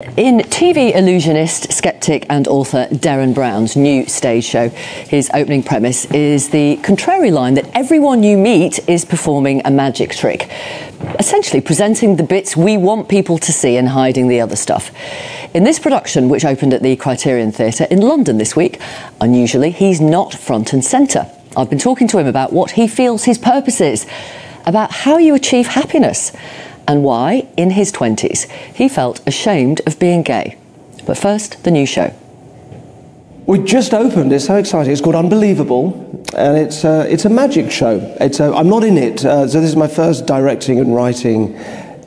In TV illusionist, skeptic and author Derren Brown's new stage show, his opening premise is the contrary line that everyone you meet is performing a magic trick, essentially presenting the bits we want people to see and hiding the other stuff. In this production, which opened at the Criterion Theatre in London this week, unusually he's not front and centre. I've been talking to him about what he feels his purpose is, about how you achieve happiness, and why, in his 20s, he felt ashamed of being gay. But first, the new show. We just opened, it's so exciting, it's called Unbelievable, and it's a magic show. I'm not in it, so this is my first directing and writing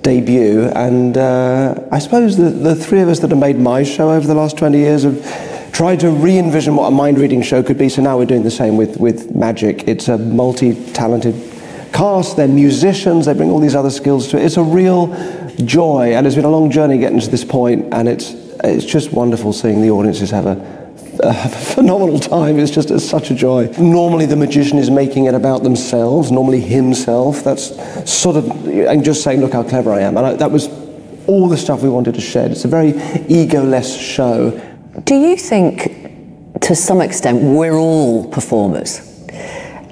debut, and I suppose the three of us that have made my show over the last 20 years have tried to re-envision what a mind-reading show could be, so now we're doing the same with magic. It's a multi-talented cast, they're musicians, they bring all these other skills to it. It's a real joy, and it's been a long journey getting to this point, and it's just wonderful seeing the audiences have a phenomenal time. It's just such a joy. Normally the magician is making it about themselves, normally himself. That's sort of, and just saying, look how clever I am. And that was all the stuff we wanted to shed. It's a very ego-less show. Do you think, to some extent, we're all performers?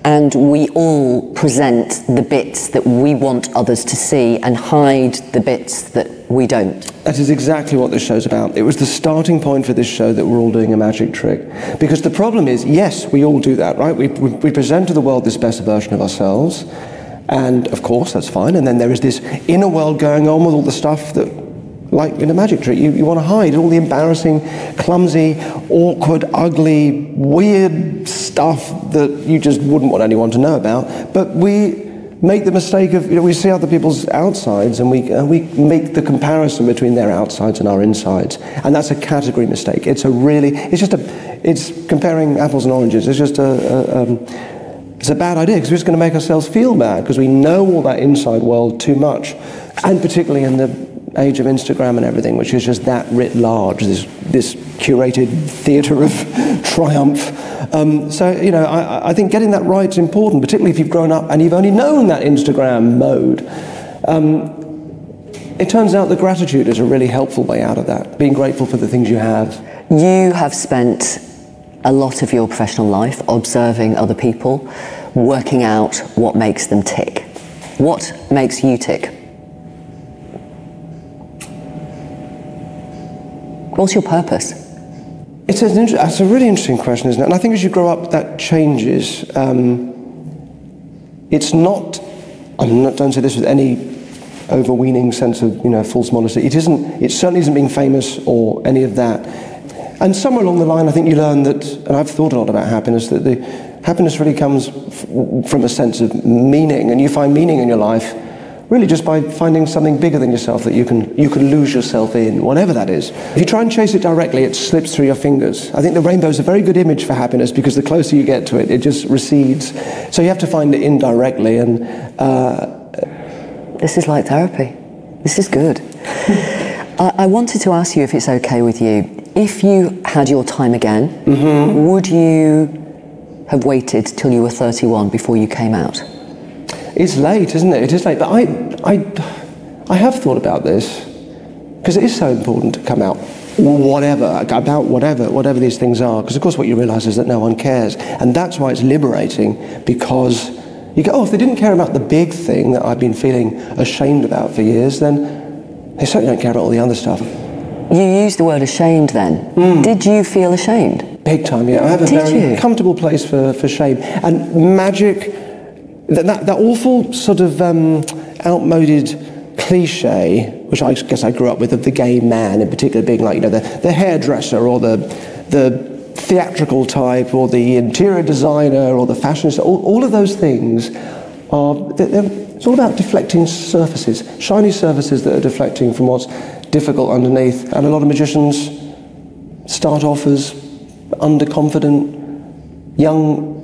And we all present the bits that we want others to see and hide the bits that we don't. That is exactly what this show's about. It was the starting point for this show that we're all doing a magic trick. Because the problem is, yes, we all do that, right? We present to the world this best version of ourselves, and of course, that's fine. And then there is this inner world going on with all the stuff that, like in a magic trick, you want to hide all the embarrassing, clumsy, awkward, ugly, weird stuff that you just wouldn't want anyone to know about. But we make the mistake of, we see other people's outsides and we make the comparison between their outsides and our insides. And that's a category mistake. It's comparing apples and oranges. It's just it's a bad idea, because we're just going to make ourselves feel bad because we know all that inside world too much. And particularly in the age of Instagram and everything, which is just that writ large, this curated theatre of triumph. So, I think getting that right is important, particularly if you've grown up and you've only known that Instagram mode. It turns out that gratitude is a really helpful way out of that, being grateful for the things you have. You have spent a lot of your professional life observing other people, working out what makes them tick. What makes you tick? What's your purpose? It's a really interesting question, isn't it? And I think as you grow up, that changes. It's not, don't say this with any overweening sense of, false modesty. It certainly isn't being famous or any of that. And somewhere along the line, I think you learn that, and I've thought a lot about happiness, that the happiness really comes from a sense of meaning, and you find meaning in your life really just by finding something bigger than yourself that you can lose yourself in, whatever that is. If you try and chase it directly, it slips through your fingers. I think the rainbow is a very good image for happiness, because the closer you get to it, it just recedes. So you have to find it indirectly, and this is like therapy. This is good. I wanted to ask you, if it's okay with you, if you had your time again, would you have waited till you were 31 before you came out? It's late, isn't it? It is late, but I have thought about this, because it is so important to come out about whatever these things are, because of course what you realise is that no one cares, and that's why it's liberating, because you go, if they didn't care about the big thing that I've been feeling ashamed about for years, then they certainly don't care about all the other stuff. You used the word ashamed then. Did you feel ashamed? Big time, yeah. I have a very comfortable place for shame, and magic. That awful sort of outmoded cliche, which I guess I grew up with, of the gay man in particular being like, the hairdresser or the theatrical type or the interior designer or the fashionista, all of those things it's all about deflecting surfaces, shiny surfaces that are deflecting from what's difficult underneath. And a lot of magicians start off as underconfident young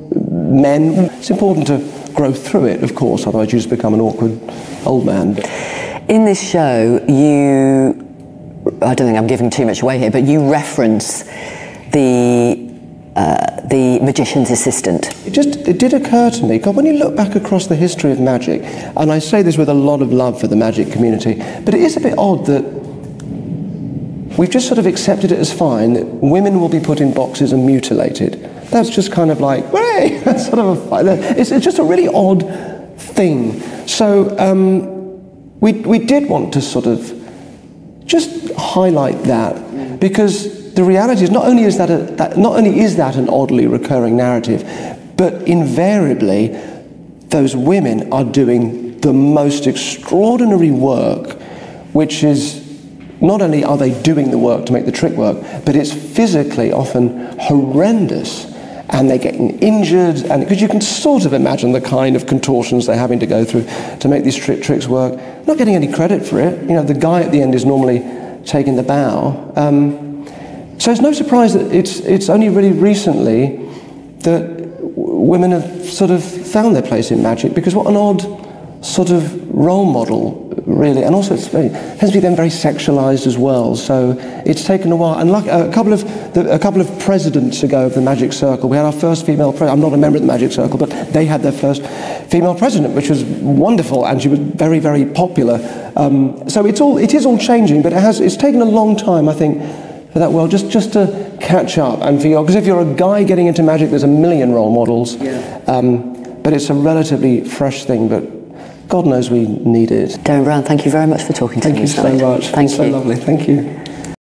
men. It's important to grow through it, of course, otherwise you just become an awkward old man. In this show, I don't think I'm giving too much away here, but you reference the magician's assistant. It did occur to me, God, when you look back across the history of magic, and I say this with a lot of love for the magic community, but it is a bit odd that we've just sort of accepted it as fine that women will be put in boxes and mutilated. That's just kind of like, hey, that's sort of it's just a really odd thing. So we did want to sort of just highlight that, because the reality is not only is that an oddly recurring narrative, but invariably those women are doing the most extraordinary work, which is not only are they doing the work to make the trick work, but it's physically often horrendous, and they're getting injured, and because you can sort of imagine the kind of contortions they're having to go through to make these tricks work. Not getting any credit for it. You know, the guy at the end is normally taking the bow. So it's no surprise that it's only really recently that women have sort of found their place in magic, because what an odd sort of role model, really, and also it tends to be then very sexualized as well. So it's taken a while. And like a couple of presidents ago of the Magic Circle, we had our first female president. I'm not a member of the Magic Circle, but they had their first female president, which was wonderful, and she was very, very popular. So it is all changing, but it's taken a long time, I think, for that world just to catch up. And because if you're a guy getting into magic, there's a million role models. Yeah. But it's a relatively fresh thing, but God knows we need it. Derren Brown, thank you very much for talking to me. Thank you so much. Thank you. So lovely. Thank you.